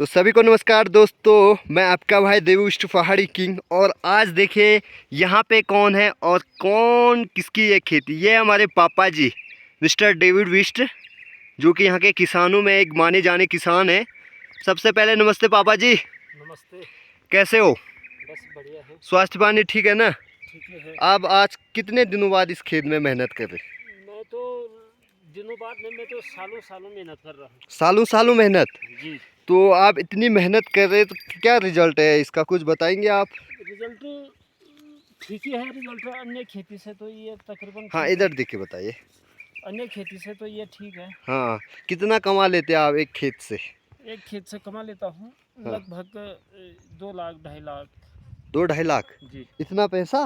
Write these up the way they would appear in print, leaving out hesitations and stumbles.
तो सभी को नमस्कार दोस्तों, मैं आपका भाई देवुष्ट पहाड़ी किंग। और आज देखिए यहाँ पे कौन है और कौन किसकी ये खेती। ये हमारे पापा जी मिस्टर डेविड विस्ट, जो कि यहाँ के किसानों में एक माने जाने किसान है। सबसे पहले नमस्ते पापा जी। नमस्ते। कैसे हो? बस बढ़िया है। स्वास्थ्य पानी ठीक है ना? ठीक है। आप आज कितने दिनों बाद इस खेत में मेहनत कर रहे? मैं तो दिनों बाद नहीं, मैं तो सालों सालों मेहनत कर रहा हूँ। सालों सालों मेहनत? जी। तो आप इतनी मेहनत कर रहे तो क्या रिजल्ट है इसका, कुछ बताएंगे आप? रिजल्ट ठीक ही है। रिजल्ट अन्य खेती से तो ये तकरीबन हाँ, ठीक इधर है। देखिए बताइए। अन्य खेती से तो ये ठीक है। हाँ, कितना कमा लेते हैं आप एक खेत से? एक खेत से कमा लेता हूँ हाँ। लगभग 2 लाख 2.5 लाख। 2-2.5 लाख? जी। इतना पैसा?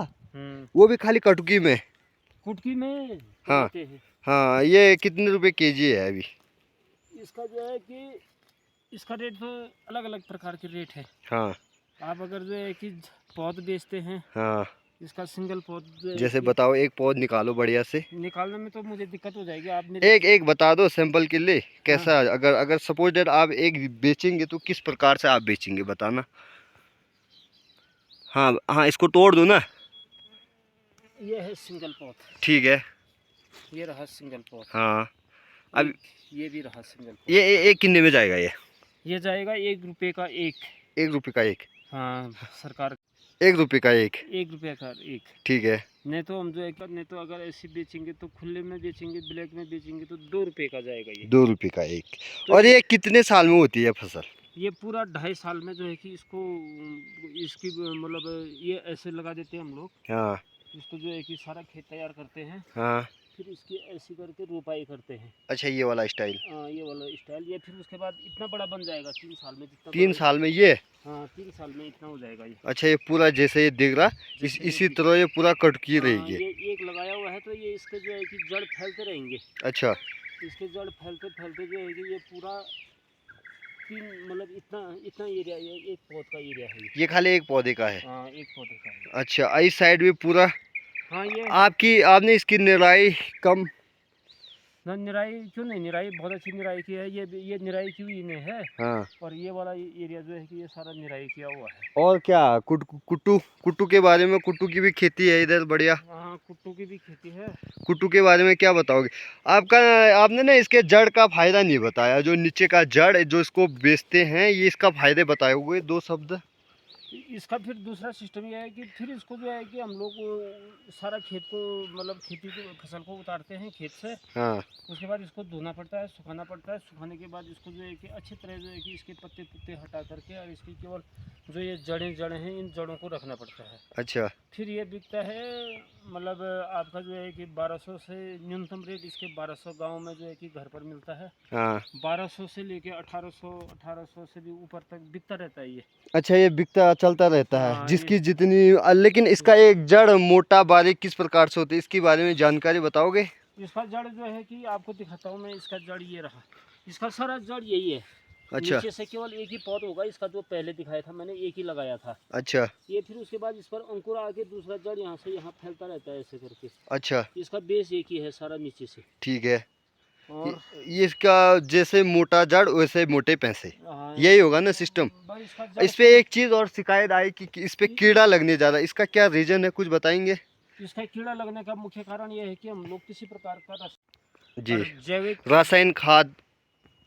वो भी खाली कटकी में? कुटकी में हाँ लेते हैं। हाँ। ये कितने रुपए केजी है अभी? इसका जो है कि इसका रेट तो अलग अलग प्रकार के रेट है। हाँ आप अगर जो है कि पौध बेचते हैं, हाँ। इसका सिंगल पौध जो है जैसे कि बताओ, एक पौध निकालो बढ़िया से। निकालने में तो मुझे दिक्कत हो जाएगी। आप मेरे एक एक बता दो सैंपल के लिए कैसा। हाँ। अगर अगर सपोज डेट आप एक बेचेंगे तो किस प्रकार से आप बेचेंगे बताना। हाँ हाँ, इसको तोड़ दो ना। ये है सिंगल पौध। ठीक है। ये रहा सिंगल पौध। हाँ। अब ये भी रहा सिंगल पौध। ये एक कितने में जाएगा ये जाएगा 1 रुपये का एक। 1 रुपये का एक? हाँ, सरकार 1 रुपये का एक? 1 रुपये का एक। ठीक है। नहीं तो हम जो है नहीं तो अगर ऐसे बेचेंगे तो खुले में बेचेंगे, ब्लैक में बेचेंगे तो 2 रुपये का जाएगा ये। 2 रुपये का एक। तो और ये कितने साल में होती है फसल? ये पूरा 2.5 साल में जो है कि इसको इसकी मतलब ये ऐसे लगा देते हैं हम लोग। हाँ इसको जो है कि सारा खेत तैयार करते हैं, हाँ। फिर इसकी ऐसी करके रोपाई करते हैं। अच्छा, ये वाला स्टाइल? ये वाला स्टाइल। ये फिर उसके बाद इतना बड़ा बन जाएगा 3 साल में। जितना 3 साल में ये? हाँ, 3 साल में इतना हो जाएगा ये। अच्छा, ये पूरा जैसे ये दिख रहा इसी तरह ये पूरा कटकी रहेगी? ये एक लगाया हुआ है तो ये इसके जो है कि जड़ फैलते रहेंगे। अच्छा। इसके जड़ फैलते फैलते जो है कि ये पूरा 3 मतलब इतना इतना एरिया, ये एक पौध का एरिया है ये खाली एक पौधे का है? हाँ, एक पौधे का है। अच्छा, इस साइड भी पूरा? हाँ, ये आपने इसकी निराई कम? ना, निराई क्यों नहीं, निराई बहुत अच्छी निराई की है। ये निराई की हुई नहीं है। हाँ। और ये वाला एरिया जो है कि ये सारा निराई किया हुआ है। और क्या, कुट्टू के बारे में? कुट्टू की भी खेती है इधर बढ़िया? हाँ, कुट्टू की भी खेती है। कुट्टू के बारे में क्या बताओगे? आपने ना इसके जड़ का फायदा नहीं बताया। जो नीचे का जड़ जो इसको बेचते हैं, ये इसका फायदे बताए हुए 2 शब्द। इसका फिर दूसरा सिस्टम ये है कि फिर इसको जो है कि हम लोग सारा खेत को मतलब खेती को फसल को उतारते हैं खेत से। हाँ। उसके बाद इसको धोना पड़ता है, सुखाना पड़ता है। सुखाने के बाद इसको जो है कि अच्छी तरह जो है कि इसके पत्ते पुत्ते हटा करके और इसकी केवल जो ये जड़ें हैं, इन जड़ों को रखना पड़ता है। अच्छा। फिर ये बिकता है मतलब आपका जो है कि 1200 से न्यूनतम रेट इसके 1200 गाँव में जो है कि घर पर मिलता है। हाँ। 1200 से लेके 1800 से भी ऊपर तक बिकता रहता है ये। अच्छा, ये बिकता चलता रहता है हाँ, जिसकी जितनी। लेकिन इसका एक जड़ मोटा बारीक किस प्रकार से होती है, इसके बारे में जानकारी बताओगे? इसका जड़ जो है कि आपको दिखाता हूँ मैं। इसका जड़ ये रहा। इसका सारा जड़ यही है। अच्छा। नीचे से केवल एक ही पौध होगा इसका, जो पहले दिखाया था मैंने, एक ही लगाया था। अच्छा। ये फिर उसके बाद इस पर अंकुर आके दूसरा जड़ यहाँ से यहाँ फैलता रहता है ऐसे करके। अच्छा। इसका बेस एक ही है सारा नीचे से। ठीक है। और ये इसका जैसे मोटा जड़ वैसे मोटे पैसे, हाँ, यही होगा ना सिस्टम? बस इसका इस पे एक चीज़ और शिकायत आई कि इस पे कीड़ा लगने ज़्यादा, इसका क्या रीज़न है, कुछ बताएंगे? इसका कीड़ा लगने का मुख्य कारण ये है कि हम लोग किसी प्रकार का जी। जैविक रासायनिक खाद?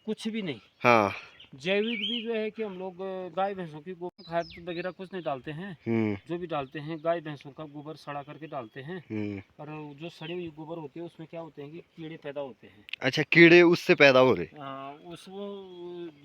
कुछ भी नहीं। हाँ। जैविक भी जो है कि हम लोग गाय भैंसों की गोबर खाद वगैरह कुछ नहीं डालते हैं। जो भी डालते हैं गाय भैंसों का गोबर सड़ा करके डालते हैं। और जो सड़ी हुई गोबर होती है उसमें क्या होते हैं कि कीड़े पैदा होते हैं। अच्छा, कीड़े उससे पैदा हो रहे? वो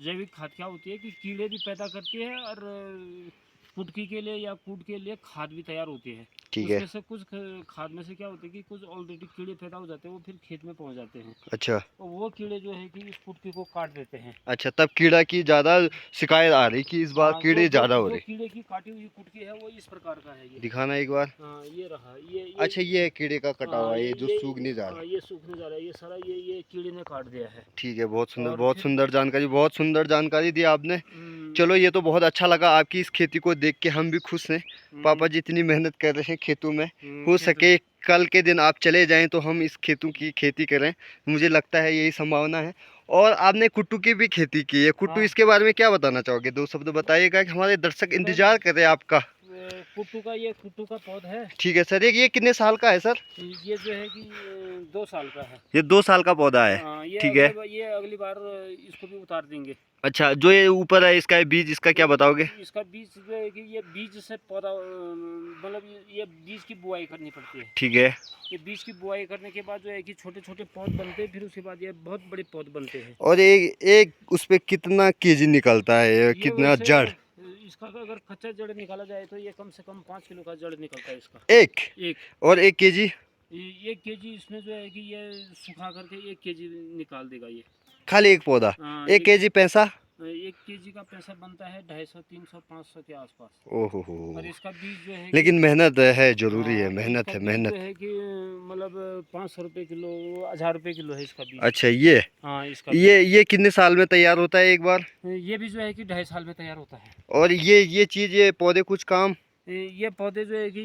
जैविक खाद क्या होती है कि कीड़े भी पैदा करती है और कुटकी के लिए या कूट के लिए खाद भी तैयार होती है। ठीक है। उसमें से कुछ खाद में से क्या होता है कि कुछ ऑलरेडी कीड़े पैदा हो जाते हैं, वो फिर खेत में पहुंच जाते हैं। अच्छा। तो वो कीड़े जो है कि इस कुटकी को काट देते हैं। अच्छा, तब कीड़ा की ज़्यादा शिकायत आ रही कि इस बार कीड़े ज़्यादा हो रहे? कीड़े की काटी हुई कुटकी है वो इस प्रकार का है। ये दिखाना एक बार। हाँ, ये रहा। ये अच्छा, ये है कीड़े का कटा हुआ, ये जो ये सूखने जा रहा है। ये सूखने जा रहा है। ये सारा ये कीड़े ने काट दिया है। ठीक है, बहुत सुंदर, और बहुत फिर सुंदर जानकारी, बहुत सुंदर जानकारी दी आपने। हम्म, चलो, ये तो बहुत अच्छा लगा आपकी इस खेती को देख के, हम भी खुश हैं। पापा जी इतनी मेहनत कर रहे हैं खेतों में, हो सके कल के दिन आप चले जाएं तो हम इस खेतों की खेती करें, मुझे लगता है यही संभावना है। और आपने कुट्टू की भी खेती की है। कुट्टू, हाँ। इसके बारे में क्या बताना चाहोगे? दो शब्द बताइएगा कि हमारे दर्शक इंतजार कर रहे हैं आपका। ये कुट्टू का पौधा है। ठीक है सर, ये कितने साल का है सर? ये जो है कि 2 साल का है। ये 2 साल का पौधा है। हाँ, ठीक है। ये अगली बार इसको भी उतार देंगे। अच्छा, जो ये ऊपर है इसका बीज, इसका क्या बताओगे? इसका बीज जो है कि ये बीज से पौधा मतलब ये बीज की बुआई करनी पड़ती है। ठीक है। ये बीज की बुआई करने के बाद जो है कि छोटे छोटे पौध बनते हैं, फिर उसके बाद ये बहुत बड़े पौध बनते हैं। और एक उस पे कितना केजी निकलता है, ये कितना वैसे जड़? इसका अगर कच्चा जड़ निकाला जाए तो ये कम से कम 5 किलो का जड़ निकलता है इसका। एक और 1 केजी? 1 केजी इसमें जो है कि ये सुखा करके 1 केजी निकाल देगा ये। खाली एक पौधा? हाँ, 1 केजी पैसा? 1 केजी का पैसा बनता है 250, 300, 500 के आसपास। ओहो हो। और इसका बीज जो है लेकिन मेहनत है, जरूरी है, हाँ, मेहनत इसका है, बीज मेहनत। जो है कि मतलब 500 रुपये किलो, 1000 रुपये किलो है इसका बीज। अच्छा, ये हाँ, इसका ये कितने साल में तैयार होता है एक बार? ये भी जो है कि 2.5 साल में तैयार होता है। और ये चीज, ये पौधे कुछ काम? ये पौधे जो है कि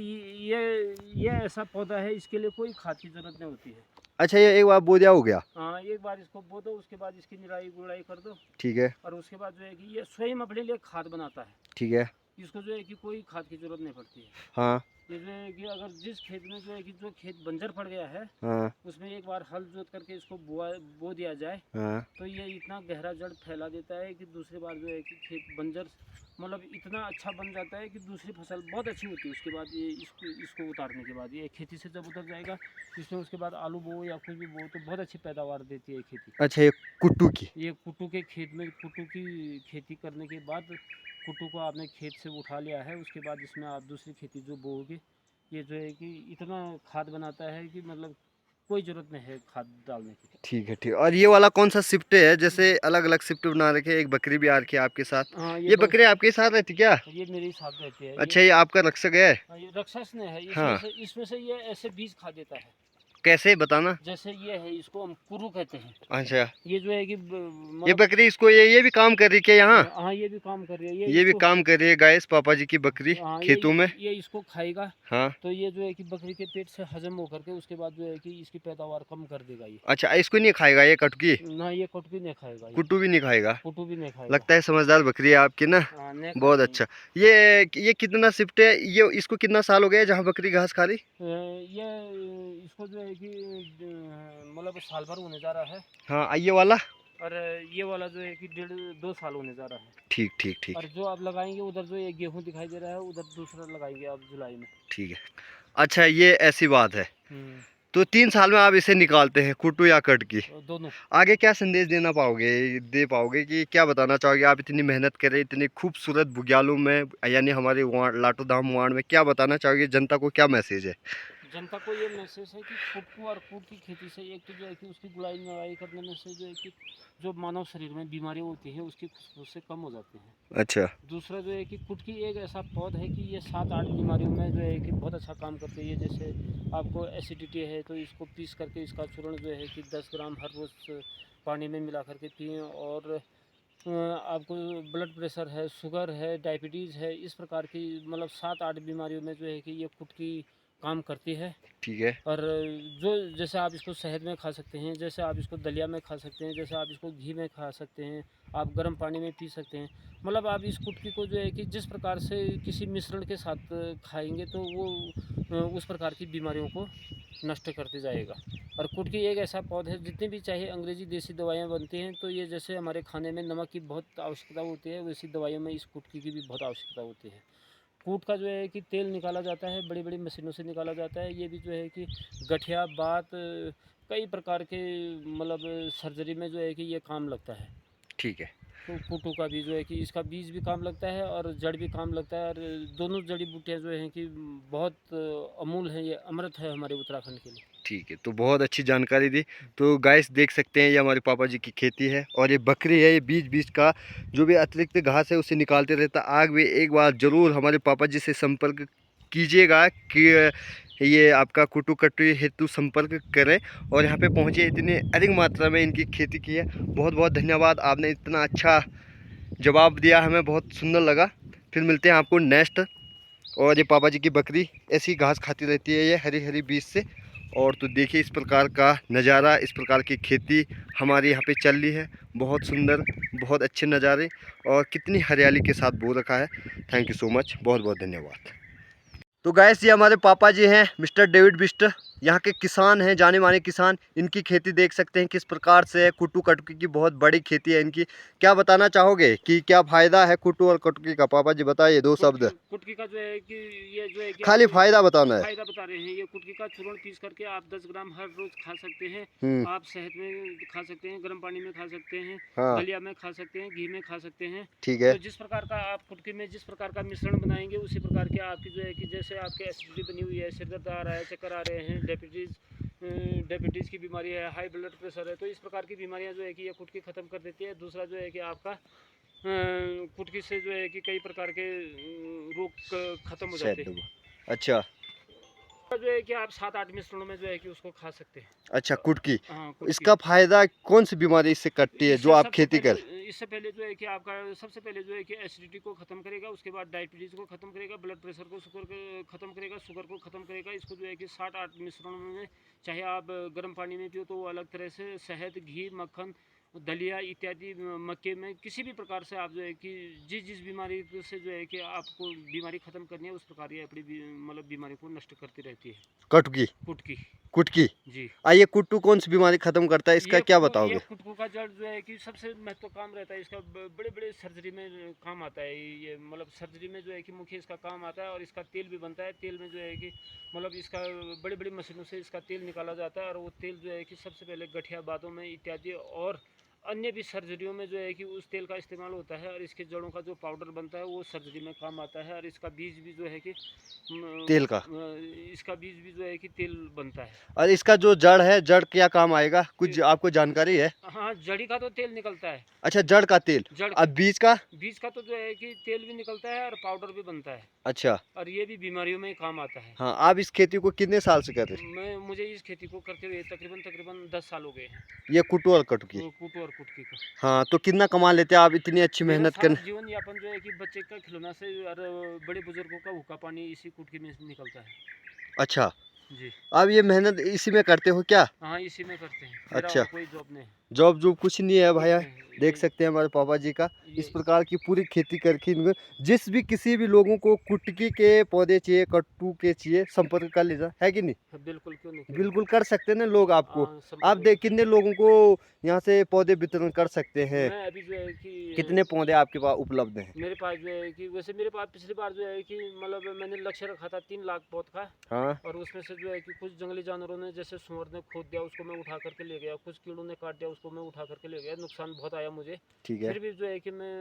ये ऐसा पौधा है, इसके लिए कोई खाद की जरूरत नहीं होती है। अच्छा, ये एक बार बोदिया हो गया? हाँ, एक बार इसको बो दो, उसके बाद इसकी निराई गुड़ाई कर दो। ठीक है। और उसके बाद जो है कि ये स्वयं अपने लिए खाद बनाता है। ठीक है। इसको जो है कि कोई खाद की जरूरत नहीं पड़ती है। हाँ ये जो है कि अगर जिस खेत में जो है कि जो खेत बंजर पड़ गया है, हाँ उसमें एक बार हल जोत करके इसको बो दिया जाए, हाँ। तो ये इतना गहरा जड़ फैला देता है कि दूसरी बार जो है कि खेत बंजर मतलब इतना अच्छा बन जाता है कि दूसरी फसल बहुत अच्छी होती है। उसके बाद ये इसको उतारने के बाद ये खेती से जब उतर जाएगा, इसमें उसके बाद आलू बो या कुछ भी बो तो बहुत अच्छी पैदावार देती है खेती। अच्छा, ये कुट्टू की? ये कुट्टू के खेत में कुट्टू की खेती करने के बाद कुट्टू को आपने खेत से उठा लिया है, उसके बाद इसमें आप दूसरी खेती जो बोओगे, ये जो है कि इतना खाद बनाता है कि मतलब कोई ज़रूरत नहीं है खाद डालने की। ठीक है, ठीक। और ये वाला कौन सा शिफ्ट है? जैसे अलग अलग शिफ्ट बना रखे, एक बकरी भी आ रखी है आपके साथ। हाँ, ये बकरी आपके साथ रहती क्या? ये मेरे साथ रहती है। अच्छा, ये आपका रक्षक है? ये राक्षस ने है। हाँ। इसमें से ये ऐसे बीज खा देता है। कैसे, बताना। जैसे ये है, इसको हम कुरु कहते हैं। अच्छा, ये जो है कि ये बकरी इसको ये भी काम कर रही है क्या यहाँ? हाँ, ये भी काम कर रही है। ये भी काम कर रही है गाइस, पापा जी की बकरी हाँ, खेतों में। ये इसको खाएगा। हाँ। तो ये जो है कि बकरी के पेट से हजम होकर के उसके बाद जो है कि इसकी पैदावार कम कर देगा ये। अच्छा, इसको नहीं खाएगा ये कटकी? ना, ये कुट्टू नहीं खाएगा, कुट्टू भी नहीं खाएगा? कुट्टू भी नहीं खाएगा। लगता है समझदार बकरी है आपकी ना। हाँ, नहीं बहुत खाएगा अच्छा। ये कितना शिफ्ट है? ये इसको कितना साल हो गया जहाँ बकरी घास खा रही? ये इसको जो है कि मतलब साल भर होने जा रहा है। हाँ, ये वाला? और ये वाला जो है कि 1.5-2 साल होने जा रहा है। ठीक ठीक ठीक। और जो आप लगाएंगे उधर जो ये गेहूं दिखाई दे रहा है, उधर दूसरा लगाएंगे आप जुलाई में। ठीक है। अच्छा, ये ऐसी बात है। हम्म, तो 3 साल में आप इसे निकालते हैं, कुट्टू या कटकी? दोनों। आगे क्या संदेश दे पाओगे कि क्या बताना चाहोगे? आप इतनी मेहनत कर रहे, इतनी खूबसूरत बुग्यालों में, यानी हमारे लाटू धाम वार्ड में, क्या बताना चाहोगे? जनता को क्या मैसेज है? जनता को ये मैसेज है कि कुट्टू और कूट की खेती से एक तो जो है कि उसकी गुड़ाई निराई करने में से जो है कि जो मानव शरीर में बीमारियाँ होती हैं उसकी खुशबू से कम हो जाती हैं। अच्छा। दूसरा जो है कि कुट की एक ऐसा पौध है कि ये 7-8 बीमारियों में जो है कि बहुत अच्छा काम करती है। जैसे आपको एसिडिटी है तो इसको पीस करके इसका चूर्ण जो है कि 10 ग्राम हर रोज़ पानी में मिला करके पिएँ। और आपको ब्लड प्रेशर है, शुगर है, डायबिटीज़ है, इस प्रकार की मतलब 7-8 बीमारियों में जो है कि ये कुट की काम करती है। ठीक है। और जो जैसे आप इसको शहद में खा सकते हैं, जैसे आप इसको दलिया में खा सकते हैं, जैसे आप इसको घी में खा सकते हैं, आप गर्म पानी में पी सकते हैं। मतलब आप इस कुटकी को जो है कि जिस प्रकार से किसी मिश्रण के साथ खाएंगे तो वो उस प्रकार की बीमारियों को नष्ट करते जाएगा। और कुटकी एक ऐसा पौधा है, जितनी भी चाहे अंग्रेजी देसी दवाइयाँ बनती हैं तो ये जैसे हमारे खाने में नमक की बहुत आवश्यकता होती है, वैसी दवाइयों में इस कुटकी की भी बहुत आवश्यकता होती है। कूट का जो है कि तेल निकाला जाता है, बड़ी बड़ी मशीनों से निकाला जाता है। ये भी जो है कि गठिया बात कई प्रकार के मतलब सर्जरी में जो है कि ये काम लगता है। ठीक है। तो कुटू का भी जो है कि इसका बीज भी काम लगता है और जड़ भी काम लगता है। और दोनों जड़ी बूटियाँ जो हैं कि बहुत अमूल हैं, ये अमृत है हमारे उत्तराखंड के लिए। ठीक है, तो बहुत अच्छी जानकारी दी। तो गाइस देख सकते हैं, ये हमारे पापा जी की खेती है और ये बकरी है। ये बीच बीच का जो भी अतिरिक्त घास है उसे निकालते रहता। आग भी एक बार ज़रूर हमारे पापा जी से संपर्क कीजिएगा कि ये आपका कुटू कटू हेतु संपर्क करें और यहाँ पे पहुँचे। इतनी अधिक मात्रा में इनकी खेती की है। बहुत बहुत धन्यवाद, आपने इतना अच्छा जवाब दिया, हमें बहुत सुंदर लगा। फिर मिलते हैं आपको नेक्स्ट। और ये पापा जी की बकरी ऐसी घास खाती रहती है, ये हरी हरी बीज से। और तो देखिए इस प्रकार का नज़ारा, इस प्रकार की खेती हमारे यहाँ पे चल रही है। बहुत सुंदर, बहुत अच्छे नज़ारे और कितनी हरियाली के साथ बो रखा है। थैंक यू सो मच, बहुत बहुत धन्यवाद। तो गैस ये हमारे पापा जी हैं मिस्टर डेविड बिस्ट, यहाँ के किसान हैं, जाने माने किसान। इनकी खेती देख सकते हैं किस प्रकार से है। कुट्टू कटकी की बहुत बड़ी खेती है इनकी। क्या बताना चाहोगे कि क्या फ़ायदा है कुट्टू और कटकी का? पापा जी बताइए दो शब्द। कुटकी का जो है कि ये जो है कि खाली फ़ायदा बताना है। फायदा बता रहे हैं। ये कुटकी का चूर्ण पीस करके आप 10 ग्राम हर रोज खा सकते हैं। आप शहद में खा सकते हैं, गर्म पानी में खा सकते हैं, हाँ दलिया में खा सकते हैं, घी में खा सकते हैं। ठीक है। तो जिस प्रकार का आप कुटकी में जिस प्रकार का मिश्रण बनाएंगे उसी प्रकार के आपकी जो है कि जैसे आपके एसिडिटी बनी हुई है, सिर दर्द आ रहा है, चक्कर आ रहे हैं, डायबिटीज़ की बीमारी है, हाई ब्लड प्रेशर है, तो इस प्रकार की बीमारियां जो है कि ये कुटकी ख़त्म कर देती है। दूसरा जो है कि आपका कुटकी से जो है कि कई प्रकार के रोग ख़त्म हो जाते हैं। अच्छा जो है कि आप 7-8 मिश्रणों में जो है कि उसको खा सकते हैं। अच्छा कुटकी। हाँ, कुटकी। इसका फ़ायदा कौन सी बीमारी इससे कटती है जो आप खेती कर? इससे पहले जो है कि आपका सबसे पहले जो है कि एसिडिटी को ख़त्म करेगा, उसके बाद डायबिटीज़ को ख़त्म करेगा, ब्लड प्रेशर को ख़त्म करेगा, शुगर को ख़त्म करेगा। इसको जो है कि 7-8 मिश्रणों में, चाहे आप गर्म पानी में पियो तो वो अलग तरह से, शहद, घी, मक्खन, दलिया इत्यादि मक्के में किसी भी प्रकार से आप जो है कि जिस बीमारी से जो है कि आपको बीमारी ख़त्म करनी है उस प्रकार ये अपनी मतलब बीमारी को नष्ट करती रहती है। कटकी कुटकी कुटकी। जी। आइए कुट्टू कौन सी बीमारी खत्म करता है, इसका क्या बताओगे? ये कुटकू का जड़ जो है कि सबसे महत्व काम रहता है इसका। बड़े बड़े सर्जरी में काम आता है ये, मतलब सर्जरी में जो है कि मुख्य इसका काम आता है। और इसका तेल भी बनता है। तेल में जो है कि मतलब इसका बड़ी बड़ी मशीनों से इसका तेल निकाला जाता है। और वो तेल जो है कि सबसे पहले गठिया बातों में इत्यादि और अन्य भी सर्जरियों में जो है कि उस तेल का इस्तेमाल होता है। और इसके जड़ों का जो पाउडर बनता है वो सर्जरी में काम आता है। और इसका बीज भी जो है कि तेल का, इसका बीज भी जो है कि तेल बनता है। और इसका जो जड़ है, जड़ क्या काम आएगा, कुछ आपको जानकारी है? हाँ, जड़ी का तो तेल निकलता है। अच्छा जड़ का तेल। जड़ अब बीज का तो जो है कि तेल भी निकलता है और पाउडर भी बनता है। अच्छा और ये भी बीमारियों में काम आता है। हाँ। आप इस खेती को कितने साल से कर रहे मुझे इस खेती को करते हुए तकरीबन 10 साल हो गए हैं। हैं? ये कुट्टू और कटकी। कुटू और कुटकी का हाँ तो कितना कमा लेते हैं आप इतनी अच्छी मेरा मेहनत सारा कर? जीवन यापन जो है कि बच्चे का खिलौना से और बड़े बुजुर्गों का हुक्का पानी इसी कुटकी में निकलता है। अच्छा जी। आप ये मेहनत इसी में करते हो क्या? हाँ, इसी में करते हैं। मेरा अच्छा, और कोई जॉब नहीं है। जॉब जॉब कुछ नहीं है कुछ भैया। नहीं, देख ये सकते हैं हमारे पापा जी का इस ये प्रकार की पूरी खेती करके इनको, जिस भी किसी भी लोगों को कुटकी के पौधे चाहिए, कट्टू के चाहिए, संपर्क कर लीजिए, है कि नहीं? बिल्कुल, क्यों नहीं, बिल्कुल कर सकते हैं ना लोग आपको। आप संपर्क। देख कितने लोगों को यहाँ से पौधे वितरण कर सकते हैं। मैं अभी जो है कि कितने पौधे आपके पास उपलब्ध हैं? मेरे पास जो है कि वैसे मेरे पास पिछली बार जो है कि मतलब मैंने लक्ष्य रखा था 3 लाख पौध का। हाँ और उसमें से जो है कि कुछ जंगली जानवरों ने, जैसे सुअर ने खोद दिया उसको मैं उठा करके ले गया, कुछ कीड़ों ने काट दिया उसको मैं उठा करके ले गया, नुकसान बहुत आया मुझे। ठीक है। फिर भी जो है कि मैं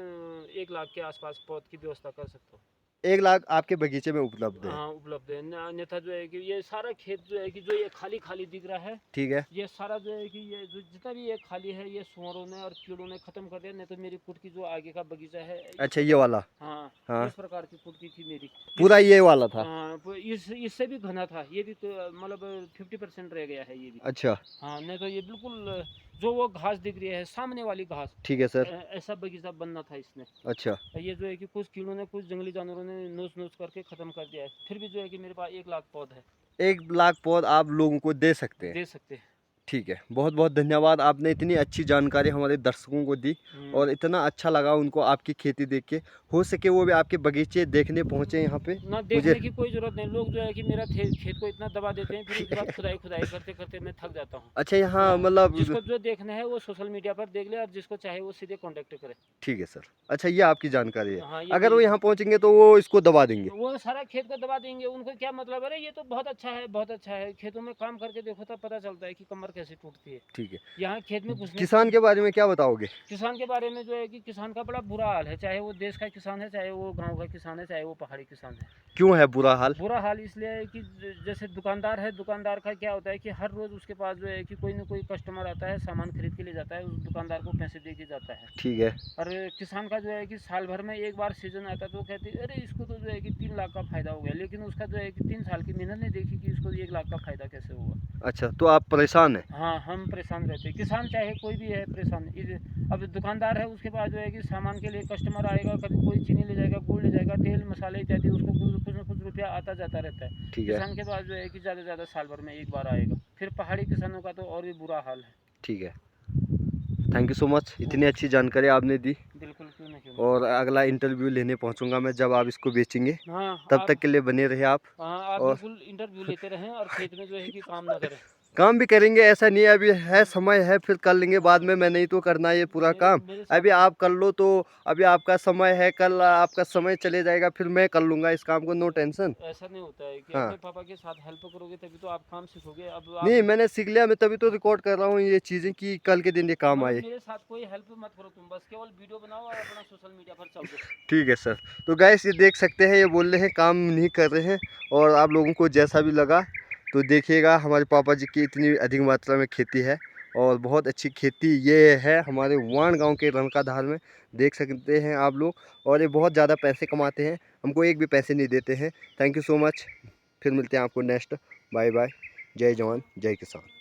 1 लाख के आसपास पौध की व्यवस्था कर सकता हूँ। 1 लाख आपके बगीचे में उपलब्ध है? हाँ, उपलब्ध है। अन्यथा जो है कि ये सारा खेत जो है कि जो ये खाली खाली दिख रहा है, ठीक है। ये सारा जो है कि ये जो जितना भी ये खाली है ये सुअरों ने और कीड़ों ने खत्म कर दिया। नहीं तो मेरी कुटकी जो आगे का बगीचा है अच्छा ये वाला? हाँ, हाँ इस प्रकार की कुटकी थी मेरी। पूरा ये वाला था? हाँ, इससे भी घना था ये भी, तो मतलब 50% रह गया है ये भी। अच्छा हाँ, नहीं तो ये बिल्कुल जो वो घास दिख रही है सामने वाली घास, ठीक है सर। ऐसा बगीचा बनना था इसमें। अच्छा ये जो है कि कुछ कीड़ों ने, कुछ जंगली जानवरों ने नोच नोच करके ख़त्म कर दिया है। फिर भी जो है कि मेरे पास 1 लाख पौध है। 1 लाख पौध आप लोगों को दे सकते हैं? दे सकते हैं। ठीक है, बहुत बहुत धन्यवाद, आपने इतनी अच्छी जानकारी हमारे दर्शकों को दी और इतना अच्छा लगा उनको आपकी खेती देख के। हो सके वो भी आपके बगीचे देखने पहुँचे यहाँ पे। ना देखने की कोई जरूरत नहीं। लोग जो है कि मेरा खेत को इतना दबा देते हैं, फिर उसके बाद खुदाई करते करते मैं थक जाता हूँ। अच्छा यहाँ मतलब जिसको जो देखना है वो सोशल मीडिया पर देख ले, और जिसको चाहे वो सीधे कांटेक्ट करे। ठीक है सर। अच्छा ये आपकी जानकारी है। हाँ, अगर वो यहाँ पहुँचेंगे तो वो इसको दबा देंगे? वो सारा खेत को दबा देंगे। उनको क्या मतलब, अरे ये तो बहुत अच्छा है, बहुत अच्छा है। खेतों में काम करके देखो तब पता चलता है कि कमर कैसे टूटती है। ठीक है। यहाँ खेत में घुसने, किसान के बारे में क्या बताओगे? किसान के बारे में जो है कि किसान का बड़ा बुरा हाल है। चाहे वो देश का किसान है, चाहे वो गांव का किसान है, चाहे वो पहाड़ी किसान है। क्यों है बुरा हाल? बुरा हाल इसलिए है कि जैसे दुकानदार है, दुकानदार का क्या होता है कि हर रोज़ उसके पास जो है कि कोई ना कोई कस्टमर आता है, सामान खरीद के ले जाता है, उस दुकानदार को पैसे दे के जाता है। ठीक है। और किसान का जो है कि साल भर में एक बार सीजन आता है तो वो कहते हैं अरे इसको तो जो है कि 3 लाख का फ़ायदा हो गया, लेकिन उसका जो है कि 3 साल की मेहनत नहीं देखी कि इसको 1 लाख का फ़ायदा कैसे हुआ। अच्छा तो आप परेशान हैं? हाँ, हम परेशान रहते हैं। किसान चाहे कोई भी है परेशान। अब दुकानदार है, उसके पास जो है कि सामान के लिए कस्टमर आएगा, कभी कोई चीनी ले जाएगा, गुड़ ले जाएगा, तेल मसाले इत्यादि, उसको कुछ न कुछ रुपया आता जाता रहता है। ठीक है, किसान के पास जो है कि ज़्यादा से ज़्यादा साल भर में एक बार आएगा। फिर पहाड़ी किसानों का तो और भी बुरा हाल है। ठीक है। थैंक यू सो मच, इतनी अच्छी जानकारी आपने दी। बिल्कुल, क्यों नहीं, क्यों और अगला इंटरव्यू लेने पहुंचूंगा मैं जब आप इसको बेचेंगे। नहीं। हाँ, तब आप तक के लिए बने रहे आप। हाँ, आप और बिल्कुल इंटरव्यू लेते रहें और खेत में जो है कि काम ना करें। काम भी करेंगे, ऐसा नहीं है, अभी है समय है, फिर कर लेंगे बाद में। मैं नहीं तो करना ये पूरा काम, मेरे अभी साथ आप कर लो। तो अभी आपका समय है, कल आपका समय चले जाएगा, फिर मैं कर लूँगा इस काम को, नो टेंशन। ऐसा नहीं होता है कि हाँ, अपने पापा के साथ हेल्प करोगे तभी तो आप काम सीखोगे। अब नहीं आप मैंने सीख लिया, मैं तभी तो रिकॉर्ड कर रहा हूँ ये चीज़ें कि कल के दिन ये काम हाँ, आए। मेरे साथ कोई हेल्प मत करो, तुम बस केवल वीडियो बनाओ और अपना सोशल मीडिया पर चल दो। ठीक है सर। तो गाइस ये देख सकते हैं, ये बोल रहे हैं काम नहीं कर रहे हैं। और आप लोगों को जैसा भी लगा तो देखिएगा, हमारे पापा जी की इतनी अधिक मात्रा में खेती है और बहुत अच्छी खेती ये है हमारे वाण गांव के रनकाधार में, देख सकते हैं आप लोग। और ये बहुत ज़्यादा पैसे कमाते हैं, हमको एक भी पैसे नहीं देते हैं। थैंक यू सो मच, फिर मिलते हैं आपको नेक्स्ट। बाय बाय, जय जवान जय किसान।